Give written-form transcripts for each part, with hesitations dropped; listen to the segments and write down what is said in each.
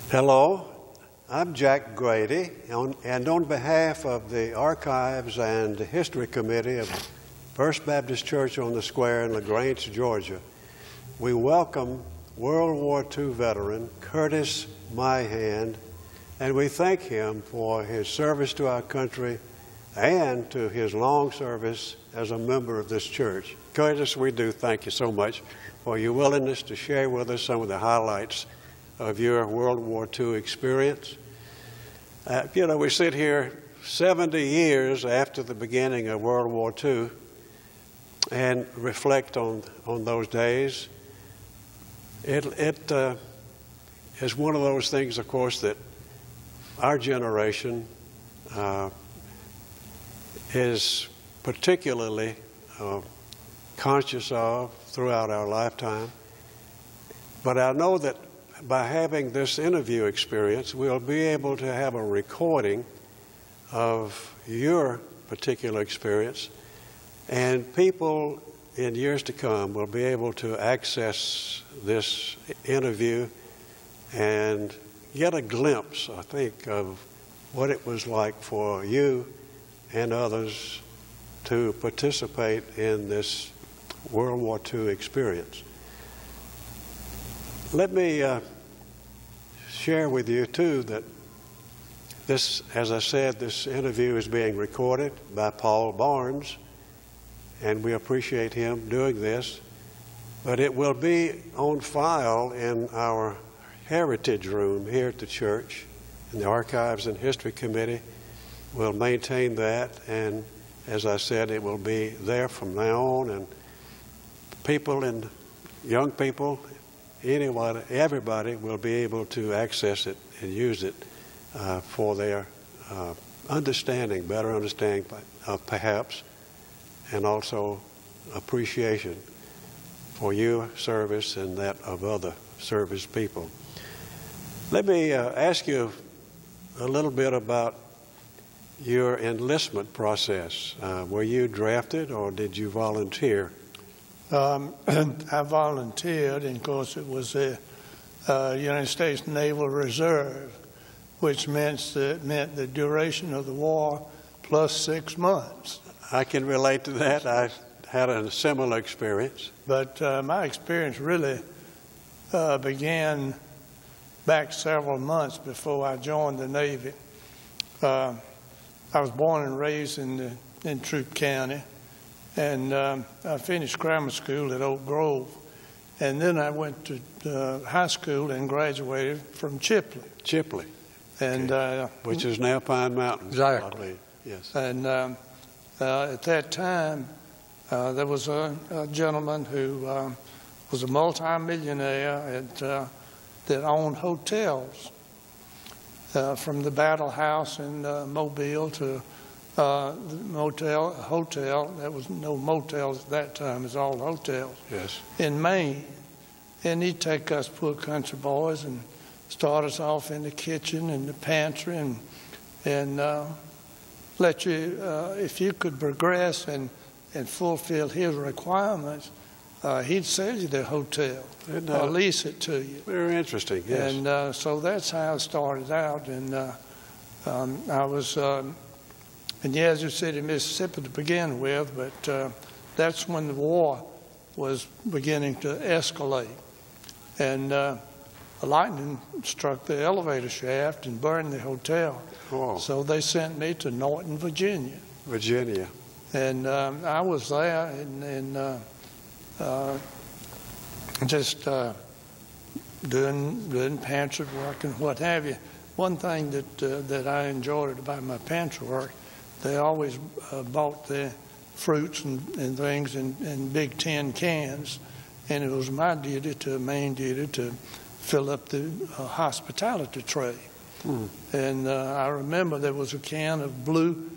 Hello, I'm Jack Grady, and on behalf of the Archives and History Committee of First Baptist Church on the Square in LaGrange, Georgia, we welcome World War II veteran Curtis Myhand, and we thank him for his service to our country and to his long service as a member of this church. Curtis, we do thank you so much for your willingness to share with us some of the highlights of your World War II experience. We sit here 70 years after the beginning of World War II and reflect on those days. It is one of those things, of course, that our generation is particularly conscious of throughout our lifetime. But I know that by having this interview experience, we'll be able to have a recording of your particular experience, and people in years to come will be able to access this interview and get a glimpse, I think, of what it was like for you and others to participate in this World War II experience. Let me share with you, too, that this, as I said, this interview is being recorded by Paul Barnes, and we appreciate him doing this. But it will be on file in our heritage room here at the church, and the Archives and History Committee will maintain that, and as I said, it will be there from now on, and people and young people, anyone, everybody will be able to access it and use it for their better understanding perhaps, and also appreciation for your service and that of other service people. Let me ask you a little bit about your enlistment process. Were you drafted or did you volunteer? I volunteered, and of course it was the United States Naval Reserve, which meant the duration of the war plus 6 months. I can relate to that. I had a similar experience. But my experience really began back several months before I joined the Navy. I was born and raised in Troup County, and I finished grammar school at Oak Grove, and then I went to high school and graduated from Chipley. Chipley, and which is now Pine Mountain. Exactly. I believe. Yes. And at that time, there was a gentleman who was a multimillionaire that owned hotels, from the Battle House in Mobile to the hotel. There was no motels at that time. It was all hotels. Yes. In Maine. And he'd take us poor country boys and start us off in the kitchen and the pantry and let you, if you could progress and fulfill his requirements, he'd sell you the hotel or lease it to you. Very interesting, yes. And so that's how it started out. And I was in Yazoo City, Mississippi to begin with, but that's when the war was beginning to escalate. And lightning struck the elevator shaft and burned the hotel. Oh. So they sent me to Norton, Virginia. Virginia. And I was there and just doing pantry work and what have you. One thing that I enjoyed about my pantry work, they always bought their fruits and things in big tin cans, and it was my main duty to fill up the hospitality tray. And I remember there was a can of blue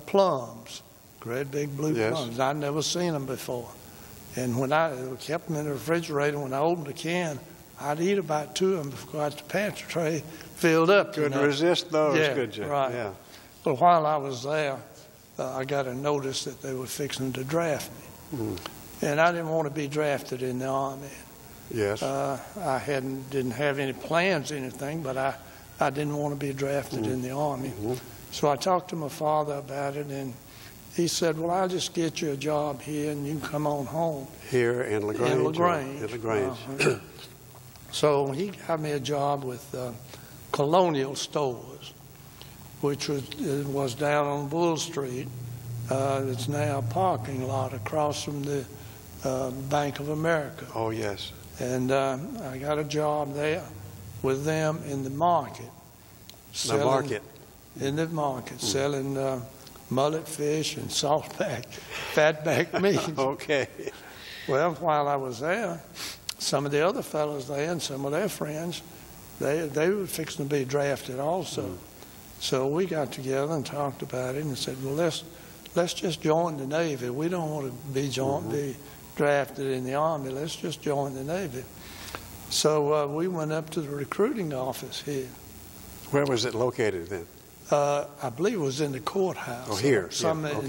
plums, great big blue plums. I'd never seen them before. And when I kept them in the refrigerator, when I opened the can, I'd eat about 2 of them before I got the pantry tray filled up. Couldn't resist those, yeah, could you? Right. Yeah. But while I was there, I got a notice that they were fixing to draft me. And I didn't want to be drafted in the Army. Yes. I didn't have any plans or anything, but I didn't want to be drafted in the Army. So I talked to my father about it, and he said, well, I'll just get you a job here, and you can come on home. Here in LaGrange? In LaGrange. In LaGrange. So he got me a job with Colonial Stores, which was down on Bull Street. It's now a parking lot across from the Bank of America. Oh, yes. And I got a job there with them in the market. In the market, selling mullet fish and saltback, fatback meat. Okay. Well, while I was there, some of the other fellows there and some of their friends, they were fixing to be drafted also. So we got together and talked about it and said, well, let's just join the Navy. We don't want to be drafted in the Army. Let's just join the Navy. So we went up to the recruiting office here. Where was it located then? I believe it was in the courthouse. Oh, here.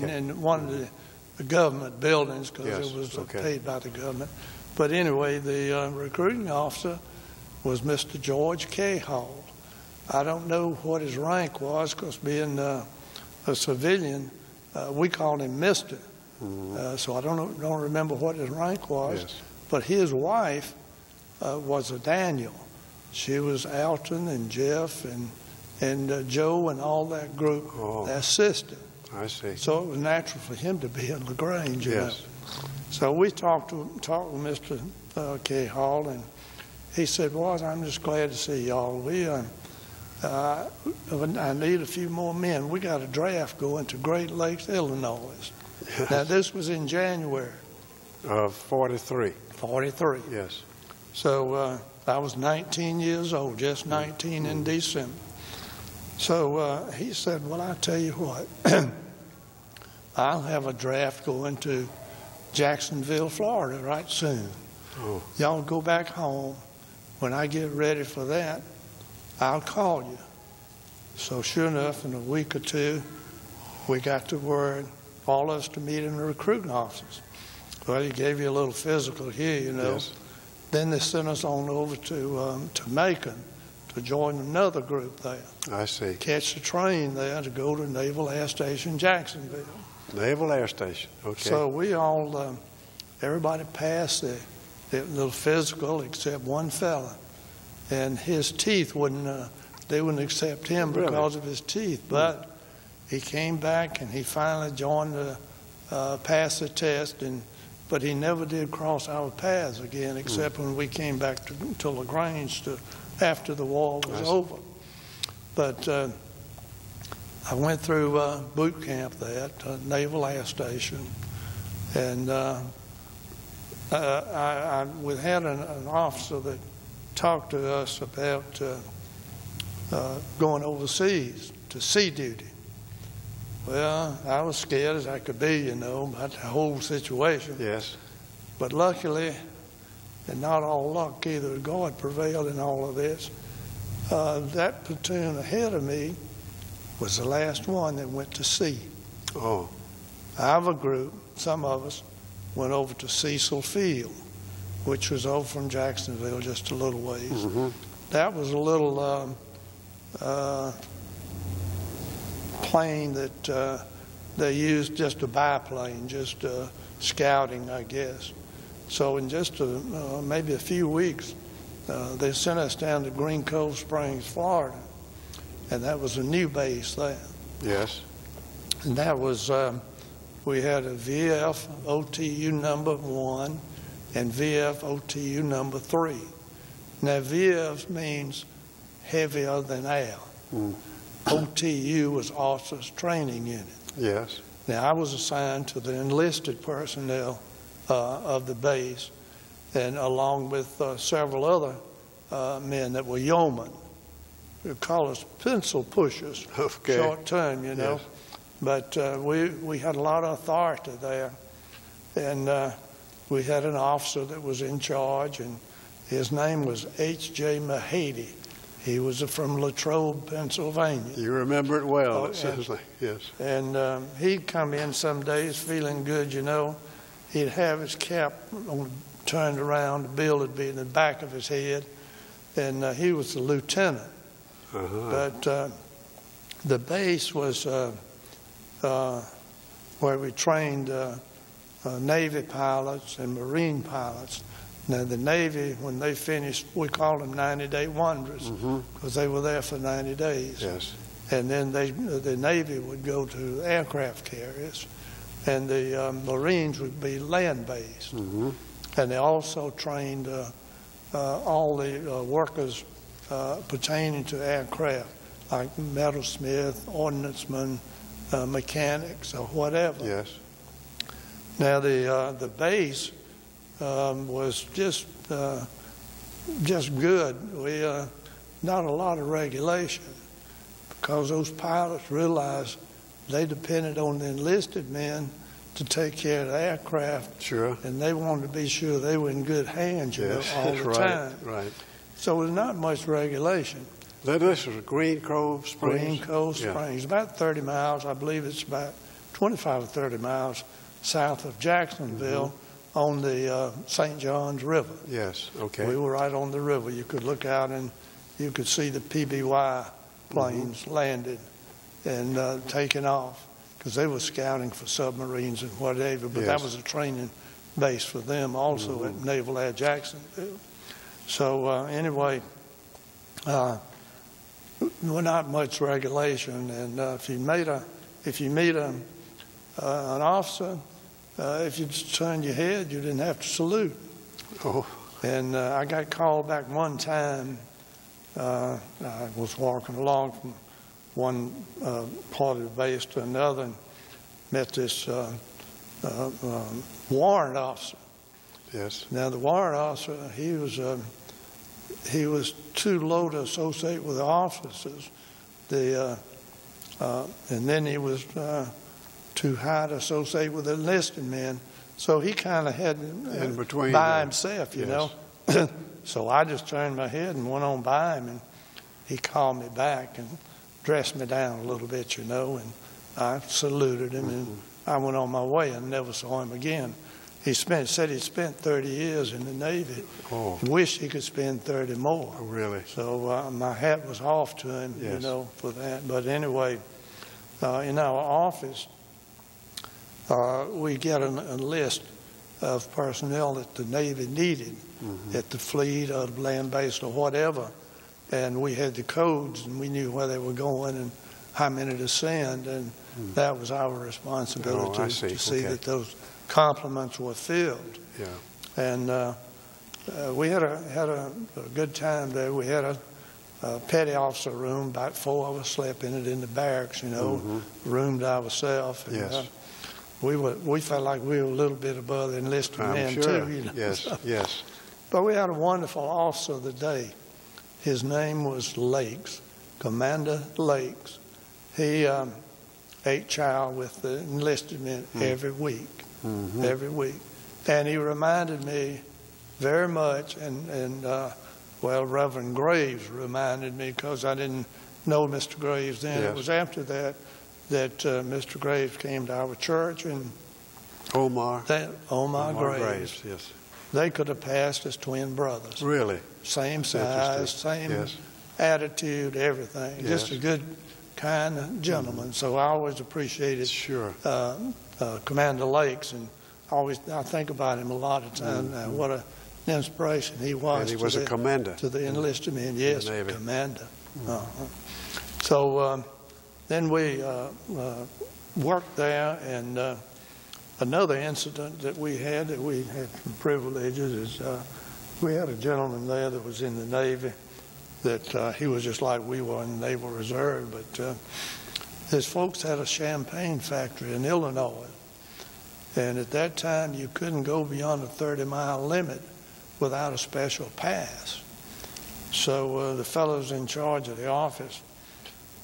In one of the government buildings, because it was paid by the government. But anyway, the recruiting officer was Mr. George K. Hall. I don't know what his rank was, because being a civilian, we called him Mr. So I don't remember what his rank was. Yes. But his wife was a Daniel. She was Alton and Jeff and Joe and all that group, their sister. I see. So it was natural for him to be in LaGrange. Yes. So we talked with Mr. K. Hall, and he said, boys, I'm just glad to see y'all. I need a few more men. We got a draft going to Great Lakes, Illinois. Yes. Now, this was in January. Of 43. 43. Yes. So I was 19 years old, just 19 in December. So he said, well, I'll tell you what. I'll have a draft going to Jacksonville, Florida right soon. Oh. Y'all go back home. When I get ready for that, I'll call you. So sure enough, in a week or two, we got the word, all of us to meet in the recruiting offices. Well, he gave you a little physical here, you know. Yes. Then they sent us on over to Macon to join another group there. I see. Catch the train there to go to Naval Air Station, Jacksonville. Naval Air Station. Okay. So we all, everybody passed the little physical except one fella. And his teeth they wouldn't accept him because of his teeth. But he came back and he finally passed the test. But he never did cross our paths again, except when we came back to LaGrange after the war was over. But I went through boot camp there at Naval Air Station, and we had an officer that talked to us about going overseas to sea duty. Well, I was scared as I could be, you know, about the whole situation. Yes. But luckily, and not all luck either, God prevailed in all of this. That platoon ahead of me was the last one that went to sea. Oh. Our group, some of us, went over to Cecil Field, which was over from Jacksonville just a little ways. Mm-hmm. That was a little plane that they used, just a biplane, just scouting, I guess. So in just maybe a few weeks, they sent us down to Green Cove Springs, Florida, and that was a new base there. Yes. And that was, we had a VF OTU number 1 and VF OTU number 3. Now VF means heavier than air. OTU was Officers Training Unit. Yes. Now I was assigned to the enlisted personnel of the base, and along with several other men that were yeomen. We call us pencil pushers, short term, you know. Yes. But we had a lot of authority there, and we had an officer that was in charge, and his name was H.J. Myhand. He was from Latrobe, Pennsylvania. You remember it well, it sounds like, yes. And he'd come in some days feeling good, you know. He'd have his cap on turned around, the bill would be in the back of his head, and he was the lieutenant. But the base was where we trained Navy pilots and Marine pilots. Now, the Navy, when they finished, we called them 90-day wonders because they were there for 90 days. Yes. And then the Navy would go to aircraft carriers, and the Marines would be land-based. And they also trained all the workers pertaining to aircraft, like metalsmith, ordnancemen, mechanics, or whatever. Yes. Now, the base was just good. We not a lot of regulation, because those pilots realized they depended on the enlisted men to take care of the aircraft. Sure. And they wanted to be sure they were in good hands, you know, all the right, time. Right. So there's not much regulation. This was Green Cove Springs? Green Cove Springs, about 30 miles. I believe it's about 25 or 30 miles south of Jacksonville on the St. Johns River. Yes, okay. We were right on the river. You could look out and you could see the PBY planes landed and taking off, because they were scouting for submarines and whatever, but that was a training base for them also at Naval Air Jacksonville. So anyway, not much regulation, and if you meet an officer, if you just turned your head, you didn't have to salute. Oh. And I got called back one time. I was walking along from one part of the base to another, and met this warrant officer. Yes. Now, the warrant officer, he was too low to associate with the officers. And then he was too high to associate with the enlisted men. So he kind of had in between by himself, you know. So I just turned my head and went on by him, and he called me back and dressed me down a little bit, you know, and I saluted him, and I went on my way and never saw him again. He said he spent 30 years in the Navy. Oh. Wished he could spend 30 more. Oh, really? So my hat was off to him, you know, for that. But anyway, in our office, we get a list of personnel that the Navy needed at the fleet or land-based or whatever. And we had the codes, and we knew where they were going and how many to send, and that was our responsibility to see that those compliments were filled. Yeah. And we had a good time there. We had a petty officer room. About 4 of us slept in it in the barracks, you know, room to ourselves. Yes. We felt like we were a little bit above the enlisted men too. You know? Yes, yes. But we had a wonderful officer of the day. His name was Lakes, Commander Lakes. He ate chow with the enlisted men every week, every week. And he reminded me very much, and Reverend Graves reminded me, because I didn't know Mr. Graves then. It was after that Mr. Graves came to our church, and Omar Graves. Yes. They could have passed as twin brothers. Really? Same size, same attitude, everything. Yes. Just a good, kind gentleman. So I always appreciated Commander Lakes, and I think about him a lot of times now. What an inspiration he was. And he was a commander to the enlisted men. Yes, the Navy. Commander. So then we worked there, and another incident that we had some privileges is we had a gentleman there that was in the Navy that he was just like we were in the Naval Reserve, but his folks had a champagne factory in Illinois, and at that time you couldn't go beyond the 30-mile limit without a special pass. So the fellows in charge of the office,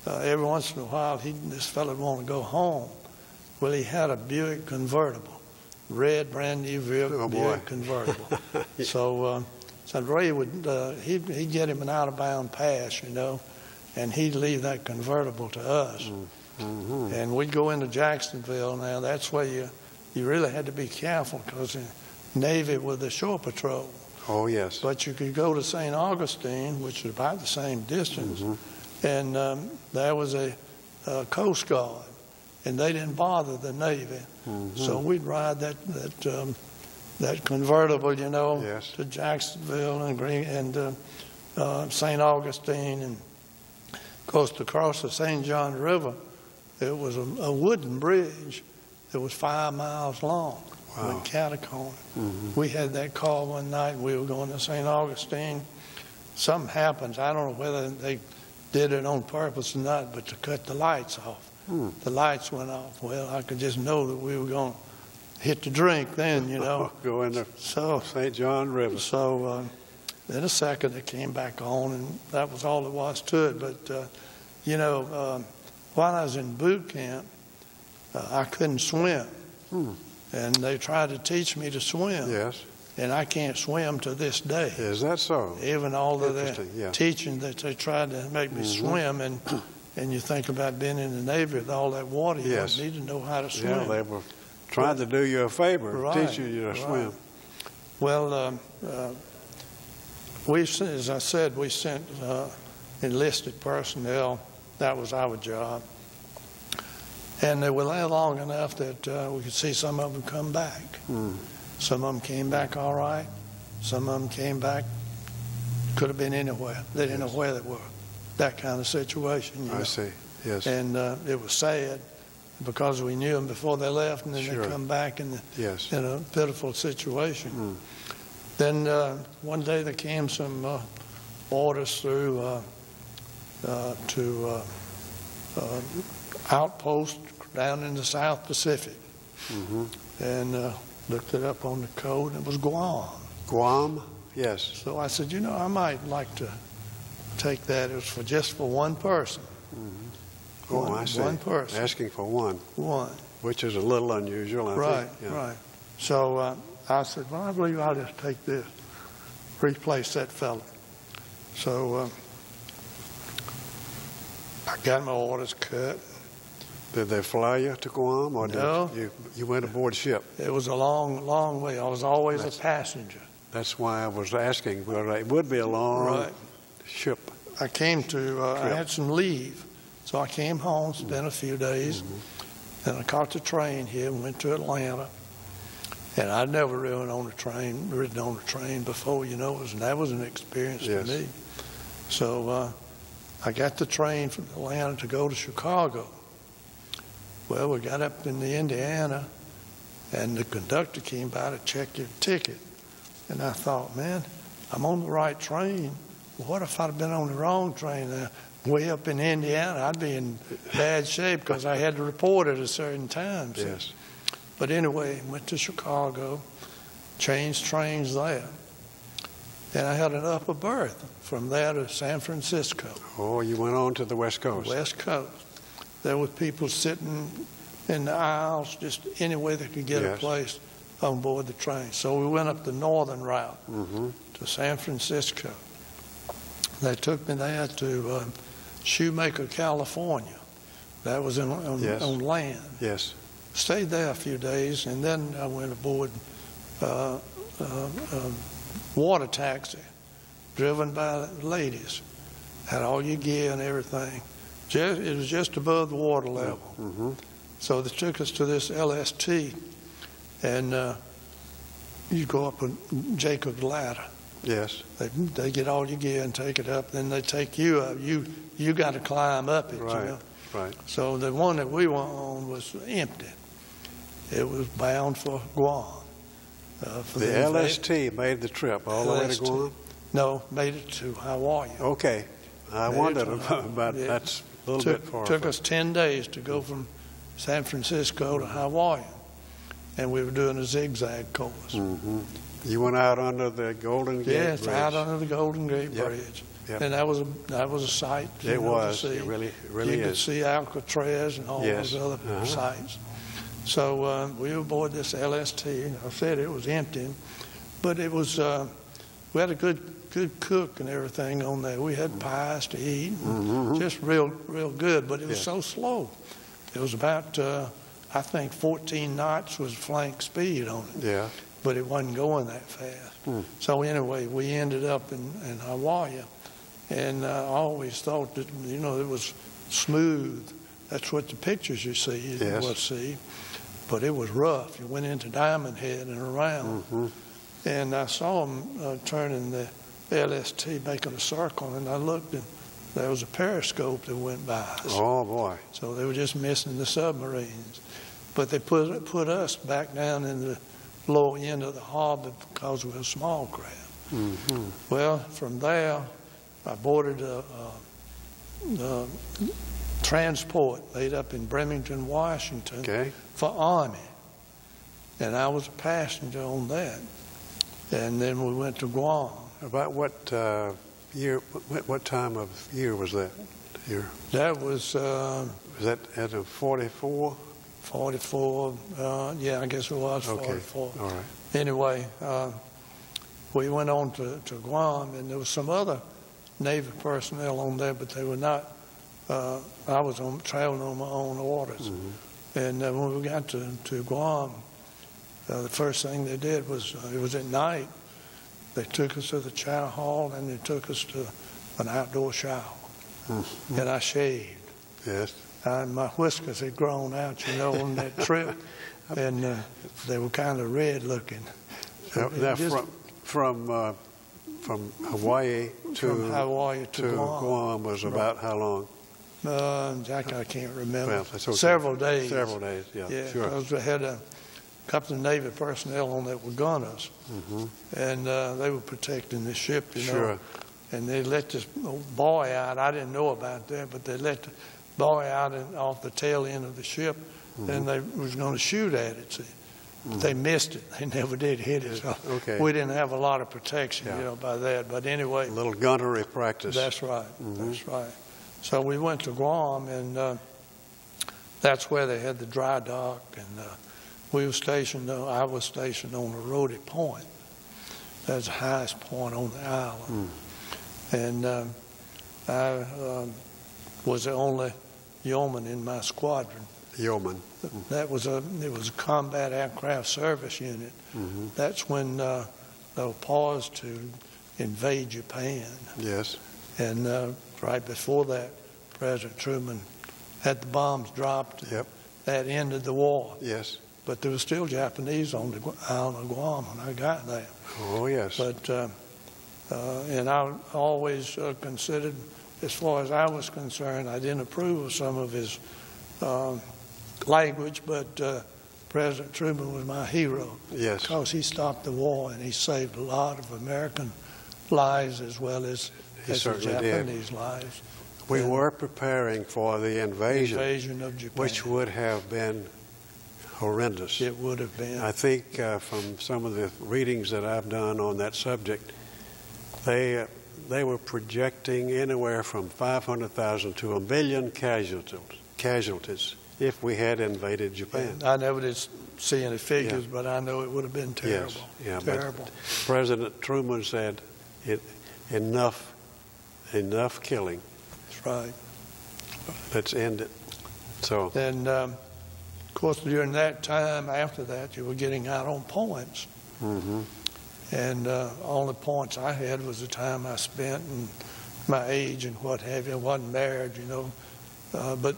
every once in a while this fellow would want to go home. Well, he had a Buick convertible, red, brand new Buick convertible. So Ray would he'd get him an out-of-bound pass, you know, and he'd leave that convertible to us. And we'd go into Jacksonville. Now that's where you really had to be careful, because Navy with the shore patrol. Oh, yes. But you could go to St. Augustine, which is about the same distance, and there was a Coast Guard, and they didn't bother the Navy. So we'd ride that convertible, you know, Yes. to Jacksonville and St. Augustine, and of course to cross the St. John River, it was a wooden bridge that was 5 miles long. Wow. With catacomb. We had that call one night. We were going to St. Augustine. Something happens. I don't know whether they did it on purpose or not, but to cut the lights off. The lights went off. Well, I could just know that we were going to hit the drink then, you know. Go into St. John River. So then a second it came back on, and that was all there was to it. But, you know, while I was in boot camp, I couldn't swim. And they tried to teach me to swim. Yes. And I can't swim to this day. Is that so? Even all of that Yeah. teaching that they tried to make me swim, and you think about being in the Navy with all that water, you Yes. don't need to know how to swim. Yeah, they were trying to do you a favor, Right, teaching you to swim. Well, as I said, we sent enlisted personnel. That was our job. And they were there long enough that we could see some of them come back. Some of them came back all right. Some of them came back, could have been anywhere. They didn't know where they were. That kind of situation. You know? I see, yes. And it was sad because we knew them before they left, and then Sure. they come back in a pitiful situation. Then one day there came some orders through to outpost down in the South Pacific, and looked it up on the code, and it was Guam. Guam? Yes. So I said, you know, I might like to take that. It was just for one person. Oh, I see. One person. Asking for one. One. Which is a little unusual, I Right, think. Yeah. right. So I said, well, I believe I'll just take this, replace that fellow. So I got my orders cut. Did they fly you to Guam, or No. did you went aboard ship? It was a long, long way. I was always a passenger. That's why I was asking. Well, it would be a long ship. I came to, I had some leave, so I came home, spent a few days, and I caught the train here and went to Atlanta. And I'd never ridden on a train before, you know, and that was an experience for me. So I got the train from Atlanta to go to Chicago. Well, we got up in the Indiana, and the conductor came by to check your ticket. And I thought, man, I'm on the right train. What if I'd have been on the wrong train? Way up in Indiana, I'd be in bad shape because I had to report at a certain time. So. Yes. But anyway, went to Chicago, changed trains there. And I had an upper berth from there to San Francisco. Oh, you went on to the West Coast. West Coast. There were people sitting in the aisles, just any way they could get a place on board the train. So we went up the northern route to San Francisco. They took me there to Shoemaker, California. That was on land. Yes. Stayed there a few days, and then I went aboard water taxi, driven by ladies. Had all your gear and everything. It was just above the water level. So they took us to this LST, and you go up a Jacob's ladder. Yes. They get all your gear and take it up, then they take you up. You got to climb up it, Right. you know. Right. So the one that we were on was empty. It was bound for Guam. The LST made the trip all the way to Guam? No, made it to Hawaii. Okay. I wondered about that's a little bit far. Took us 10 days to go from San Francisco to Hawaii, and we were doing a zigzag course. You went out under the Golden Gate Bridge. Out under the Golden Gate Bridge. And that was a sight. It was. It really is. You could see Alcatraz and all those other sights. So we were aboard this LST. I said it was empty, but it was. We had a good cook and everything on there. We had pies to eat, just real good. But it was so slow. It was about I think 14 knots was flank speed on it. Yeah. but it wasn't going that fast. So anyway, we ended up in Hawaii, and I always thought that, you know, it was smooth. That's what the pictures you see will see. But it was rough. You went into Diamond Head and around. And I saw them turning the LST, making a circle, and I looked, and there was a periscope that went by us. Oh, boy. So they were just missing the submarines. But they put us back down in the lower end of the harbor because we were small craft. Well, from there, I boarded a transport laid up in Bremerton, Washington for Army. And I was a passenger on that. And then we went to Guam. About what year, what time of year was that? That was that at a 44? 44, yeah, I guess it was 44. All right. Anyway, we went on to Guam, and there was some other Navy personnel on there, but they were not, I was traveling on my own orders. And when we got to Guam, the first thing they did was, it was at night, they took us to the chow hall, and they took us to an outdoor shower. And I shaved. Yes. And my whiskers had grown out, you know, on that trip, and they were kind of red looking. Now, from Hawaii to Guam was about how long? Jack, I can't remember. Well, that's okay. Several days. Several days, yeah, sure. Because we had a couple of Navy personnel on that were gunners, and they were protecting the ship, you know. And they let this boy out. I didn't know about that, but they let the boy out off the tail end of the ship, and they was going to shoot at it. See, they missed it. They never did hit it. So we didn't have a lot of protection, you know, by that. But anyway, a little gunnery practice. That's right. That's right. So we went to Guam, and that's where they had the dry dock, and we were stationed. I was stationed on the Rhodey Point. That's the highest point on the island, and I was the only yeoman in my squadron. Yeoman. It was a combat aircraft service unit. That's when they were paused to invade Japan. Yes. And right before that, President Truman had the bombs dropped. That ended the war. Yes. But there were still Japanese on the island of Guam when I got there. Oh, yes. But and I always considered, as far as I was concerned, I didn't approve of some of his language, but President Truman was my hero. Yes. Because he stopped the war, and he saved a lot of American lives as well as the Japanese lives. We were preparing for the invasion of Japan, which would have been horrendous. It would have been. I think from some of the readings that I've done on that subject, they were projecting anywhere from 500,000 to 1 million casualties if we had invaded Japan. I never did see any figures, but I know it would have been terrible. Yes, terrible. But President Truman said, enough killing. That's right. Let's end it. So. And of course, during that time, after that, you were getting out on points. And all the points I had was the time I spent and my age and what have you. I wasn't married, you know, but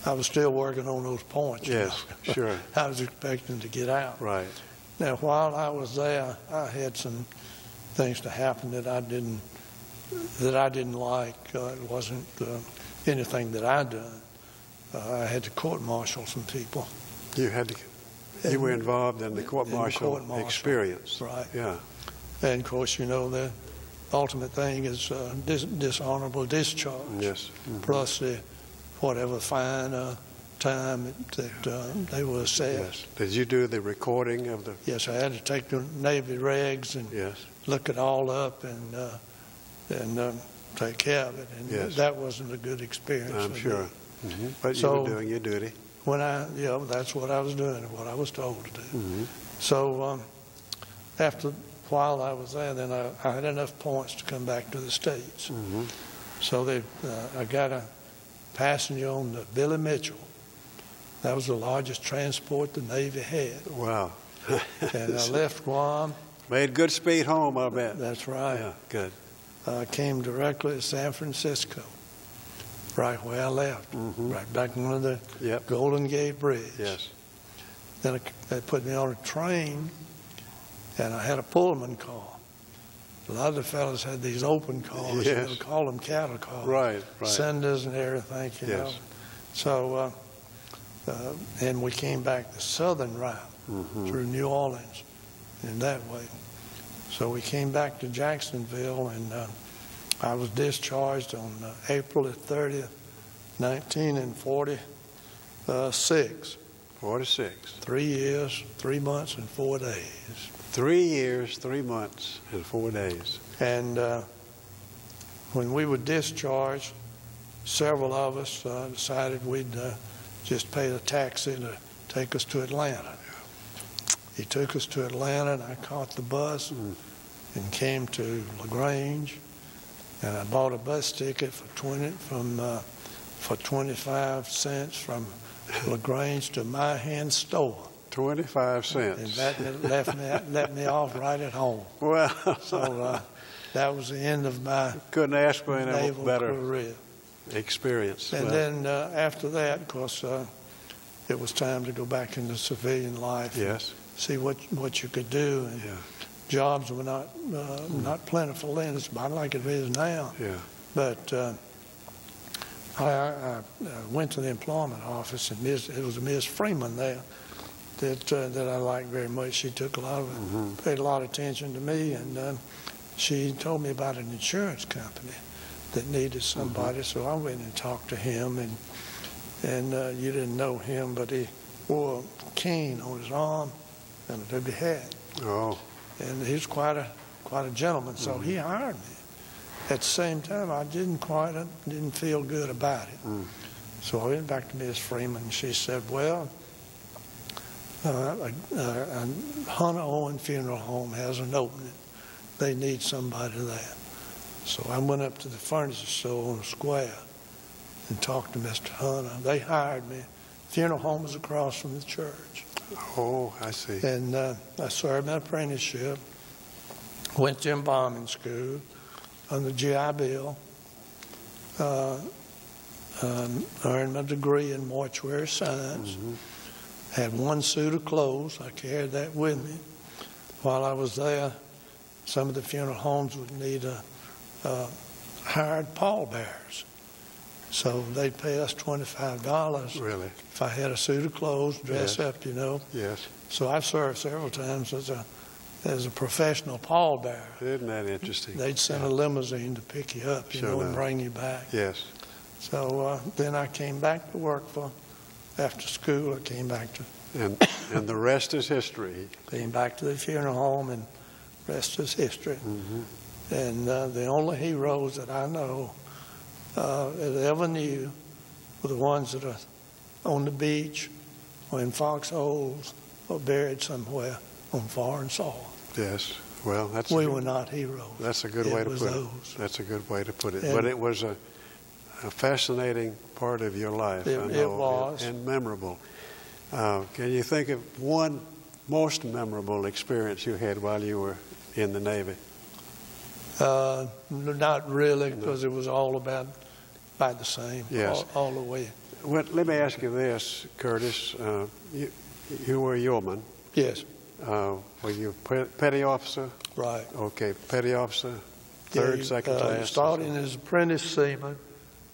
I was still working on those points. Yes, sure. I was expecting to get out. Right. Now, while I was there, I had some things to happen that I didn't like. It wasn't anything that I'd done. I had to court-martial some people. You were involved in the court-martial experience. Right. Yeah. And, of course, you know, the ultimate thing is dishonorable discharge. Yes. Plus whatever fine time that they were assessed. Yes. Did you do the recording of the... Yes, I had to take the Navy regs and look it all up and take care of it. And that wasn't a good experience. I'm sure. But you were doing your duty. That's what I was doing, what I was told to do. So after a while I was there, then I had enough points to come back to the States. So I got a passenger on the Billy Mitchell. That was the largest transport the Navy had. Wow. And I left Guam. Made good speed home, I bet. That's right. Yeah, good. I came directly to San Francisco, right where I left, right back under the Golden Gate Bridge. Yes. Then they put me on a train, and I had a Pullman car. A lot of the fellas had these open cars. Yes. They would call them cattle cars. Right. Senders and everything, you know. So, and we came back the southern route through New Orleans in that way. So we came back to Jacksonville, and I was discharged on April the 30th, 1946. 46. 3 years, 3 months, and 4 days. 3 years, 3 months, and 4 days. And when we were discharged, several of us decided we'd just pay the taxi to take us to Atlanta. He took us to Atlanta, and I caught the bus and came to LaGrange, and I bought a bus ticket for 25 cents from LaGrange to Myhand store. 25 cents. And that let me off right at home. Well, so that was the end of my couldn't ask for any naval better career. Experience. And then after that, of course, it was time to go back into civilian life. Yes. See what you could do. And jobs were not plentiful then. It's about like it is now. Yeah. But I went to the employment office, and it was Ms. Freeman there that I liked very much. She took paid a lot of attention to me, and she told me about an insurance company that needed somebody. So I went and talked to him, and you didn't know him, but he wore a cane on his arm and a derby hat. Oh. And he was quite a gentleman, so he hired me. At the same time, I didn't feel good about it. So I went back to Ms. Freeman, and she said, well, Hunter Owen Funeral Home has an opening. They need somebody there. So I went up to the furniture store on the square and talked to Mr. Hunter. They hired me. Funeral home was across from the church. Oh, I see. And I served my apprenticeship, went to embalming school on the GI Bill, earned my degree in mortuary science, had one suit of clothes. I carried that with me. While I was there, some of the funeral homes would need hired pallbearers. So they'd pay us $25. Really? If I had a suit of clothes, dress up, you know. Yes. So I've served several times as a professional pallbearer. Isn't that interesting? They'd send a limousine to pick you up, you know, and bring you back. Yes. So then I came back to work after school. I came back to. And the rest is history. Came back to the funeral home, and the rest is history. And the only heroes that I know that ever knew were the ones that are on the beach or in foxholes or buried somewhere on foreign soil. Yes. Well, we were not heroes. That's a good way to put it. That's a good way to put it. But it was a fascinating part of your life. It was. And memorable. Can you think of one most memorable experience you had while you were in the Navy? Not really, because it was all about the same. Yes. All the way. Well, let me ask you this, Curtis. You were a yeoman. Yes. Were you petty officer? Right. Okay, petty officer, third, second class. Starting as apprentice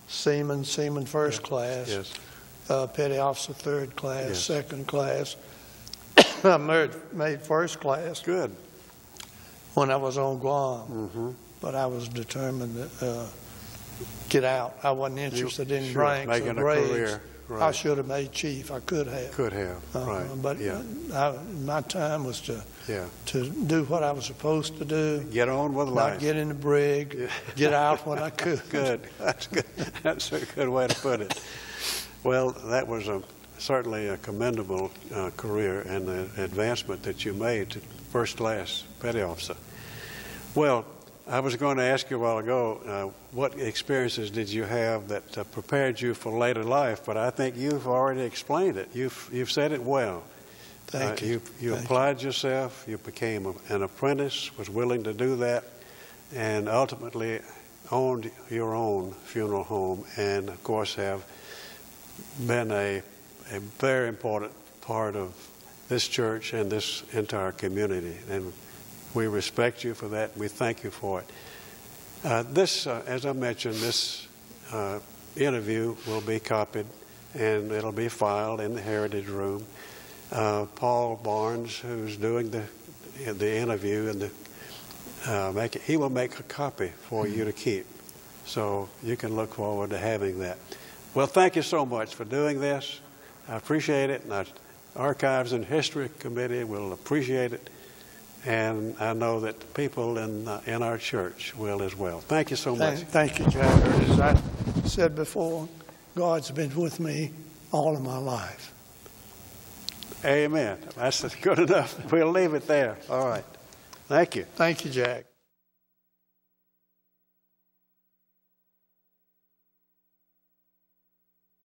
seaman first class. Yes. Petty officer third class, Yes. second class. I made first class. Good. When I was on Guam, but I was determined to get out. I wasn't interested in ranks or grades. Career. Right. I should have made chief. I could have. Right. But my time was to do what I was supposed to do. Get on with life. Not get in the brig. Get out when I could. Good. That's good. That's a good way to put it. Well, that was certainly a commendable career and the advancement that you made to first class petty officer. Well, I was going to ask you a while ago, what experiences did you have that prepared you for later life? But I think you've already explained it. You've said it well. Thank you. You applied yourself. You became an apprentice, was willing to do that, and ultimately owned your own funeral home, and of course have been a very important part of this church and this entire community. And we respect you for that. We thank you for it. As I mentioned, this interview will be copied and it'll be filed in the Heritage Room. Paul Barnes, who's doing the interview and he will make a copy for you to keep. So you can look forward to having that. Well, thank you so much for doing this. I appreciate it, and our Archives and History Committee will appreciate it. And I know that people in our church will as well. Thank you so much. Thank you, Jack. As I said before, God's been with me all of my life. Amen. That's good enough. We'll leave it there. All right. Thank you. Thank you, Jack.